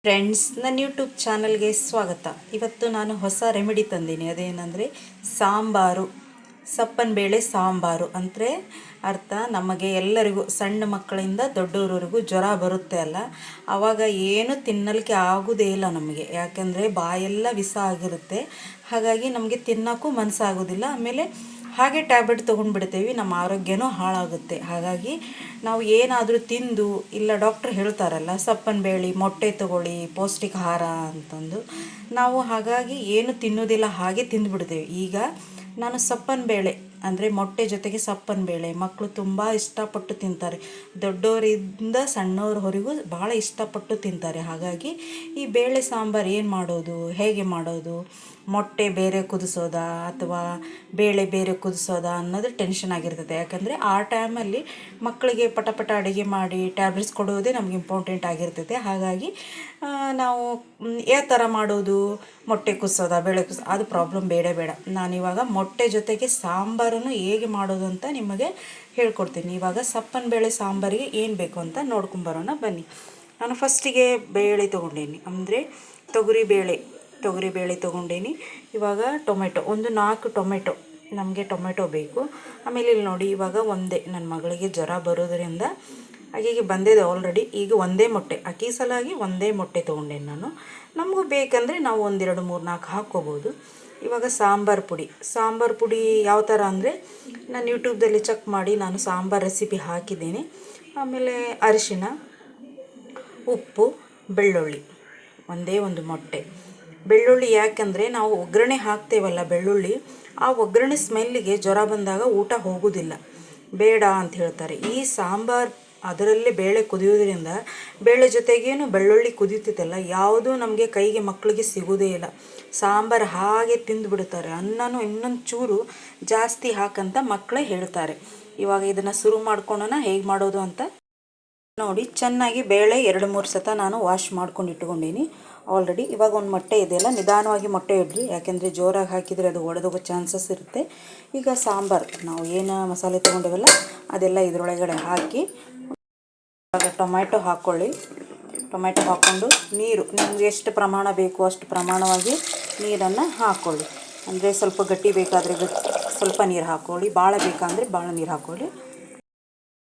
Friends, ನನ್ನ YouTube ಚಾನಲ್ಗೆ ಸ್ವಾಗತ. ಇವತ್ತು ನಾನು ಹೊಸ ರೆಮಿಡಿ ತಂದೀನಿ. ಅದೇನೆಂದರೆ ಸಾಂಬಾರು, ಸಪ್ಪನ ಬೇಳೆ ಸಾಂಬಾರು. ಅಂದರೆ ಅರ್ಥ, ನಮಗೆ ಎಲ್ಲರಿಗೂ ಸಣ್ಣ ಮಕ್ಕಳಿಂದ ದೊಡ್ಡವರವರೆಗೂ ಜ್ವರ ಬರುತ್ತೆ ಅಲ್ಲ, ಆವಾಗ ಏನು ತಿನ್ನಲಿಕ್ಕೆ ಆಗೋದೇ ಇಲ್ಲ ನಮಗೆ. ಯಾಕೆಂದರೆ ಬಾಯೆಲ್ಲ ವಿಷ ಆಗಿರುತ್ತೆ. ಹಾಗಾಗಿ ನಮಗೆ ತಿನ್ನೋಕ್ಕೂ ಮನಸ್ಸಾಗೋದಿಲ್ಲ. ಆಮೇಲೆ ಹಾಗೆ ಟ್ಯಾಬ್ಲೆಟ್ ತೊಗೊಂಡ್ಬಿಡ್ತೇವೆ, ನಮ್ಮ ಆರೋಗ್ಯನೂ ಹಾಳಾಗುತ್ತೆ. ಹಾಗಾಗಿ ನಾವು ಏನಾದರೂ ತಿಂದು, ಇಲ್ಲ ಡಾಕ್ಟ್ರ್ ಹೇಳ್ತಾರಲ್ಲ ಸಪ್ಪನ ಬೇಳೆ ಮೊಟ್ಟೆ ತಗೊಳ್ಳಿ ಪೌಷ್ಟಿಕ ಆಹಾರ ಅಂತಂದು, ನಾವು ಹಾಗಾಗಿ ಏನು ತಿನ್ನೋದಿಲ್ಲ, ಹಾಗೆ ತಿಂದುಬಿಡ್ತೇವೆ. ಈಗ ನಾನು ಸಪ್ಪನ ಬೇಳೆ ಅಂದರೆ ಮೊಟ್ಟೆ ಜೊತೆಗೆ ಸಪ್ಪನ ಬೇಳೆ ಮಕ್ಕಳು ತುಂಬ ಇಷ್ಟಪಟ್ಟು ತಿಂತಾರೆ. ದೊಡ್ಡವರಿಂದ ಸಣ್ಣವ್ರವರೆಗೂ ಭಾಳ ಇಷ್ಟಪಟ್ಟು ತಿಂತಾರೆ. ಹಾಗಾಗಿ ಈ ಬೇಳೆ ಸಾಂಬಾರು ಏನು ಮಾಡೋದು, ಹೇಗೆ ಮಾಡೋದು, ಮೊಟ್ಟೆ ಬೇರೆ ಕುದಿಸೋದಾ ಅಥವಾ ಬೇಳೆ ಬೇರೆ ಕುದಿಸೋದಾ ಅನ್ನೋದು ಟೆನ್ಷನ್ ಆಗಿರ್ತದೆ. ಯಾಕಂದರೆ ಆ ಟೈಮಲ್ಲಿ ಮಕ್ಕಳಿಗೆ ಪಟ ಅಡುಗೆ ಮಾಡಿ ಟ್ಯಾಬ್ಲೆಟ್ಸ್ ಕೊಡೋದೇ ನಮ್ಗೆ ಇಂಪಾರ್ಟೆಂಟ್ ಆಗಿರ್ತದೆ. ಹಾಗಾಗಿ ನಾವು ಯಾವ ಥರ ಮಾಡೋದು, ಮೊಟ್ಟೆ ಕುದಿಸೋದಾ ಬೇಳೆ ಅದು ಪ್ರಾಬ್ಲಮ್ ಬೇಡ. ನಾನಿವಾಗ ಮೊಟ್ಟೆ ಜೊತೆಗೆ ಸಾಂಬಾರನ್ನು ಹೇಗೆ ಮಾಡೋದು ಅಂತ ನಿಮಗೆ ಹೇಳ್ಕೊಡ್ತೀನಿ. ಇವಾಗ ಸಪ್ಪನ ಬೇಳೆ ಸಾಂಬಾರಿಗೆ ಏನು ಬೇಕು ಅಂತ ನೋಡ್ಕೊಂಬರೋಣ ಬನ್ನಿ. ನಾನು ಫಸ್ಟಿಗೆ ಬೇಳೆ ತೊಗೊಂಡೇನಿ, ಅಂದರೆ ತೊಗರಿಬೇಳೆ ತೊಗೊಂಡೇನಿ. ಇವಾಗ ಟೊಮೆಟೊ ಒಂದು 4 ಟೊಮೆಟೊ, ನಮಗೆ ಟೊಮೆಟೊ ಬೇಕು. ಆಮೇಲೆ ಇಲ್ಲಿ ನೋಡಿ, ಇವಾಗ ಒಂದೇ ನನ್ನ ಮಗಳಿಗೆ ಜ್ವರ ಬರೋದರಿಂದ ಆಕೆಗೆ ಬಂದಿದೆ ಆಲ್ರೆಡಿ. ಈಗ ಒಂದೇ ಮೊಟ್ಟೆ, ಅಕ್ಕಿ ಸಲಾಗಿ ಒಂದೇ ಮೊಟ್ಟೆ ತೊಗೊಂಡೇನಿ ನಾನು. ನಮಗೂ ಬೇಕಂದರೆ ನಾವು 1 2 3 4 ಹಾಕ್ಕೋಬೋದು. ಇವಾಗ ಸಾಂಬಾರು ಪುಡಿ ಯಾವ ಥರ ಅಂದರೆ, ನಾನು ಯೂಟ್ಯೂಬ್ದಲ್ಲಿ ಚೆಕ್ ಮಾಡಿ ನಾನು ಸಾಂಬಾರು ರೆಸಿಪಿ ಹಾಕಿದ್ದೀನಿ. ಆಮೇಲೆ ಅರಿಶಿಣ, ಉಪ್ಪು, ಬೆಳ್ಳುಳ್ಳಿ, ಒಂದೇ ಒಂದು ಮೊಟ್ಟೆ. ಬೆಳ್ಳುಳ್ಳಿ ಯಾಕಂದರೆ ನಾವು ಒಗ್ಗರಣೆ ಹಾಕ್ತೇವಲ್ಲ ಬೆಳ್ಳುಳ್ಳಿ, ಆ ಒಗ್ಗರಣೆ ಸ್ಮೆಲ್ಲಿಗೆ ಜ್ವರ ಬಂದಾಗ ಊಟ ಹೋಗೋದಿಲ್ಲ, ಬೇಡ ಅಂತ ಹೇಳ್ತಾರೆ. ಈ ಸಾಂಬಾರು ಅದರಲ್ಲೇ ಬೇಳೆ ಕುದಿಯೋದ್ರಿಂದ ಬೇಳೆ ಜೊತೆಗೇನು ಬೆಳ್ಳುಳ್ಳಿ ಕುದೀತೈತಲ್ಲ, ಯಾವುದೂ ನಮಗೆ ಕೈಗೆ ಮಕ್ಕಳಿಗೆ ಸಿಗೋದೇ ಇಲ್ಲ. ಸಾಂಬಾರು ಹಾಗೆ ತಿಂದುಬಿಡ್ತಾರೆ. ಅನ್ನನೂ ಇನ್ನೊಂದು ಚೂರು ಜಾಸ್ತಿ ಹಾಕಂತ ಮಕ್ಕಳೇ ಹೇಳ್ತಾರೆ. ಇವಾಗ ಇದನ್ನು ಶುರು ಮಾಡ್ಕೊಳ್ಳೋಣ ಹೇಗೆ ಮಾಡೋದು ಅಂತ ನೋಡಿ. ಚೆನ್ನಾಗಿ ಬೇಳೆ 2-3 ಸತ ನಾನು ವಾಶ್ ಮಾಡ್ಕೊಂಡು ಇಟ್ಕೊಂಡೀನಿ ಆಲ್ರೆಡಿ. ಇವಾಗ ಒಂದು ಮೊಟ್ಟೆ ಇದೆಯಲ್ಲ, ನಿಧಾನವಾಗಿ ಮೊಟ್ಟೆ ಇಡ್ರಿ, ಯಾಕೆಂದರೆ ಜೋರಾಗಿ ಹಾಕಿದರೆ ಅದು ಒಡೆದೋಗೋ ಚಾನ್ಸಸ್ ಇರುತ್ತೆ. ಈಗ ಸಾಂಬಾರು ನಾವು ಏನು ಮಸಾಲೆ ತೊಗೊಂಡಿವಲ್ಲ ಅದೆಲ್ಲ ಇದರೊಳಗಡೆ ಹಾಕಿ, ಇವಾಗ ಟೊಮೆಟೊ ಹಾಕ್ಕೊಳ್ಳಿ. ಟೊಮೆಟೊ ಹಾಕ್ಕೊಂಡು ನೀರು ನಿಮ್ಗೆ ಎಷ್ಟು ಪ್ರಮಾಣ ಬೇಕು ಅಷ್ಟು ಪ್ರಮಾಣವಾಗಿ ನೀರನ್ನು ಹಾಕ್ಕೊಳ್ಳಿ. ಅಂದರೆ ಸ್ವಲ್ಪ ಗಟ್ಟಿ ಬೇಕಾದರೆ ಸ್ವಲ್ಪ ನೀರು ಹಾಕ್ಕೊಳ್ಳಿ, ಭಾಳ ಬೇಕಂದರೆ ಭಾಳ ನೀರು ಹಾಕ್ಕೊಳ್ಳಿ.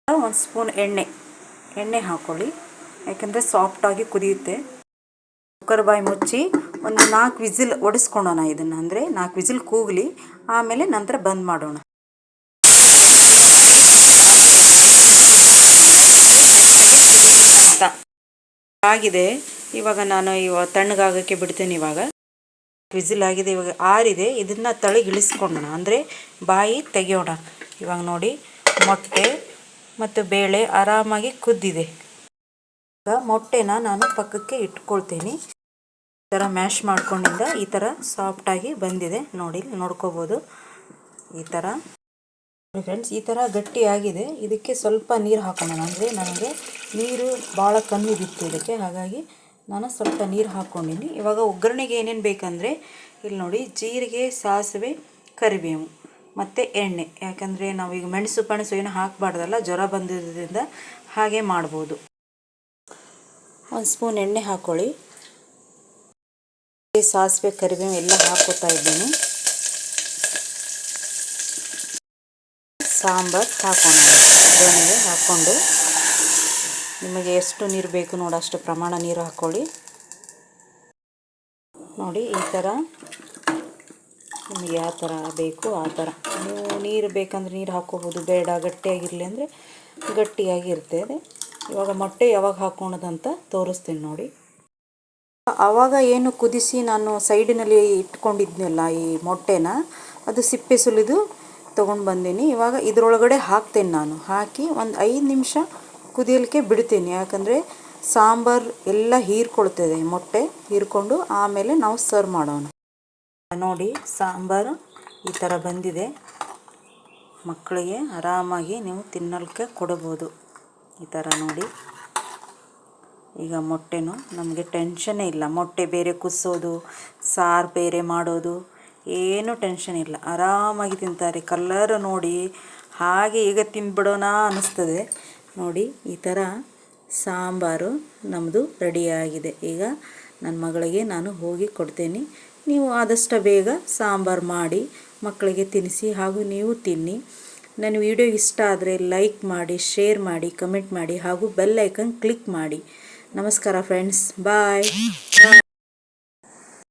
1 ಸ್ಪೂನ್ ಎಣ್ಣೆ ಹಾಕ್ಕೊಳ್ಳಿ, ಯಾಕೆಂದರೆ ಸಾಫ್ಟಾಗಿ ಕುದಿಯುತ್ತೆ. ಕುಕ್ಕರ್ ಬಾಯಿ ಮುಚ್ಚಿ ಒಂದು 4 ವಿಸಿಲ್ ಒಡಿಸ್ಕೊಳ್ಳೋಣ ಇದನ್ನು. ಅಂದರೆ 4 ವಿಸಿಲ್ ಕೂಗಲಿ, ಆಮೇಲೆ ನಂತರ ಬಂದ್ ಮಾಡೋಣ. ಆಗಿದೆ, ಇವಾಗ ನಾನು ತಣ್ಣಗಾಗೋಕ್ಕೆ ಬಿಡ್ತೇನೆ. ಇವಾಗ ವಿಸಿಲ್ ಆಗಿದೆ, ಇವಾಗ ಆರಿದೆ. ಇದನ್ನು ತಳಗಿಳಿಸ್ಕೊಳ್ಳೋಣ, ಅಂದರೆ ಬಾಯಿ ತೆಗೆಯೋಣ. ಇವಾಗ ನೋಡಿ, ಮೊಟ್ಟೆ ಮತ್ತು ಬೇಳೆ ಆರಾಮಾಗಿ ಕುದ್ದಿದೆ. ಈಗ ಮೊಟ್ಟೆನ ನಾನು ಪಕ್ಕಕ್ಕೆ ಇಟ್ಕೊಳ್ತೀನಿ. ಈ ಥರ ಮ್ಯಾಶ್ ಮಾಡ್ಕೊಂಡಿಂದ ಈ ಥರ ಸಾಫ್ಟಾಗಿ ಬಂದಿದೆ ನೋಡಿ, ನೋಡ್ಕೋಬೋದು. ಈ ಥರ ಫ್ರೆಂಡ್ಸ್, ಈ ಥರ ಗಟ್ಟಿಯಾಗಿದೆ. ಇದಕ್ಕೆ ಸ್ವಲ್ಪ ನೀರು ಹಾಕೋಣ, ಅಂದರೆ ನನಗೆ ನೀರು ಭಾಳ ಕಮ್ಮಿ ಬಿತ್ತು ಇದಕ್ಕೆ, ಹಾಗಾಗಿ ನಾನು ಸ್ವಲ್ಪ ನೀರು ಹಾಕ್ಕೊಂಡಿನಿ. ಇವಾಗ ಒಗ್ಗರಣೆಗೆ ಏನೇನು ಬೇಕಂದರೆ ಇಲ್ಲಿ ನೋಡಿ, ಜೀರಿಗೆ, ಸಾಸಿವೆ, ಕರಿಬೇವು ಮತ್ತು ಎಣ್ಣೆ. ಯಾಕಂದರೆ ನಾವೀಗ ಮೆಣಸು ಏನು ಹಾಕಬಾರ್ದಲ್ಲ, ಜ್ವರ ಬಂದಿದ್ದರಿಂದ ಹಾಗೆ ಮಾಡ್ಬೋದು. 1 ಸ್ಪೂನ್ ಎಣ್ಣೆ ಹಾಕ್ಕೊಳ್ಳಿ. ಸಾಸಿವೆ, ಕರಿಬೇವು ಎಲ್ಲ ಹಾಕ್ಕೊತಾ ಇದ್ದೀನಿ. ಸಾಂಬಾರು ಹಾಕೋಣ, ಒಗ್ಗರಣೆಗೆ ಹಾಕ್ಕೊಂಡು ನಿಮಗೆ ಎಷ್ಟು ನೀರು ಬೇಕು ನೋಡಿ ಅಷ್ಟು ಪ್ರಮಾಣ ನೀರು ಹಾಕ್ಕೊಳ್ಳಿ. ನೋಡಿ, ಈ ಥರ ನಿಮಗೆ ಯಾವ ಥರ ಬೇಕು ಆ ಥರ ನೀವು ನೀರು ಬೇಕಂದ್ರೆ ನೀರು ಹಾಕ್ಕೋಬೋದು, ಬೇಡ ಗಟ್ಟಿಯಾಗಿರಲಿ ಅಂದರೆ ಗಟ್ಟಿಯಾಗಿರ್ತದೆ. ಇವಾಗ ಮೊಟ್ಟೆ ಯಾವಾಗ ಹಾಕ್ಕೊಳೋದಂತ ತೋರಿಸ್ತೀನಿ ನೋಡಿ. ಆವಾಗ ಏನು ಕುದಿಸಿ ನಾನು ಸೈಡಿನಲ್ಲಿ ಇಟ್ಕೊಂಡಿದ್ನಲ್ಲ ಈ ಮೊಟ್ಟೆನ, ಅದು ಸಿಪ್ಪೆ ಸುಲಿದು ತೊಗೊಂಡು ಬಂದೀನಿ. ಇವಾಗ ಇದರೊಳಗಡೆ ಹಾಕ್ತೇನೆ ನಾನು. ಹಾಕಿ ಒಂದು 5 ನಿಮಿಷ ಕುದಿಯಲಿಕ್ಕೆ ಬಿಡ್ತೀನಿ, ಯಾಕಂದರೆ ಸಾಂಬಾರು ಎಲ್ಲ ಹೀರ್ಕೊಳ್ತದೆ, ಮೊಟ್ಟೆ ಹೀರ್ಕೊಂಡು ಆಮೇಲೆ ನಾವು ಸರ್ವ್ ಮಾಡೋಣ. ನೋಡಿ, ಸಾಂಬಾರು ಈ ಥರ ಬಂದಿದೆ. ಮಕ್ಕಳಿಗೆ ಆರಾಮಾಗಿ ನೀವು ತಿನ್ನಲಿಕ್ಕೆ ಕೊಡ್ಬೋದು ಈ ಥರ ನೋಡಿ. ಈಗ ಮೊಟ್ಟೆನೂ ನಮಗೆ ಟೆನ್ಷನ್ನೇ ಇಲ್ಲ. ಮೊಟ್ಟೆ ಬೇರೆ ಕುದಿಸೋದು, ಸಾರು ಬೇರೆ ಮಾಡೋದು ಏನೂ ಟೆನ್ಷನ್ ಇಲ್ಲ, ಆರಾಮಾಗಿ ತಿಂತಾರೆ. ಕಲರ್ ನೋಡಿ, ಹಾಗೆ ಈಗ ತಿಂದ್ಬಿಡೋಣ ಅನ್ನಿಸ್ತದೆ ನೋಡಿ. ಈ ಥರ ಸಾಂಬಾರು ನಮ್ಮದು ರೆಡಿಯಾಗಿದೆ. ಈಗ ನನ್ನ ಮಗಳಿಗೆ ನಾನು ಹೋಗಿ ಕೊಡ್ತೇನೆ. ನೀವು ಆದಷ್ಟು ಬೇಗ ಸಾಂಬಾರು ಮಾಡಿ ಮಕ್ಕಳಿಗೆ ತಿನ್ನಿಸಿ ಹಾಗೂ ನೀವು ತಿನ್ನಿ. ನನ್ನ ವಿಡಿಯೋ ಇಷ್ಟ ಆದರೆ ಲೈಕ್ ಮಾಡಿ, ಶೇರ್ ಮಾಡಿ, ಕಮೆಂಟ್ ಮಾಡಿ ಹಾಗೂ ಬೆಲ್ ಐಕನ್ ಕ್ಲಿಕ್ ಮಾಡಿ. ನಮಸ್ಕಾರ ಫ್ರೆಂಡ್ಸ್, ಬಾಯ್.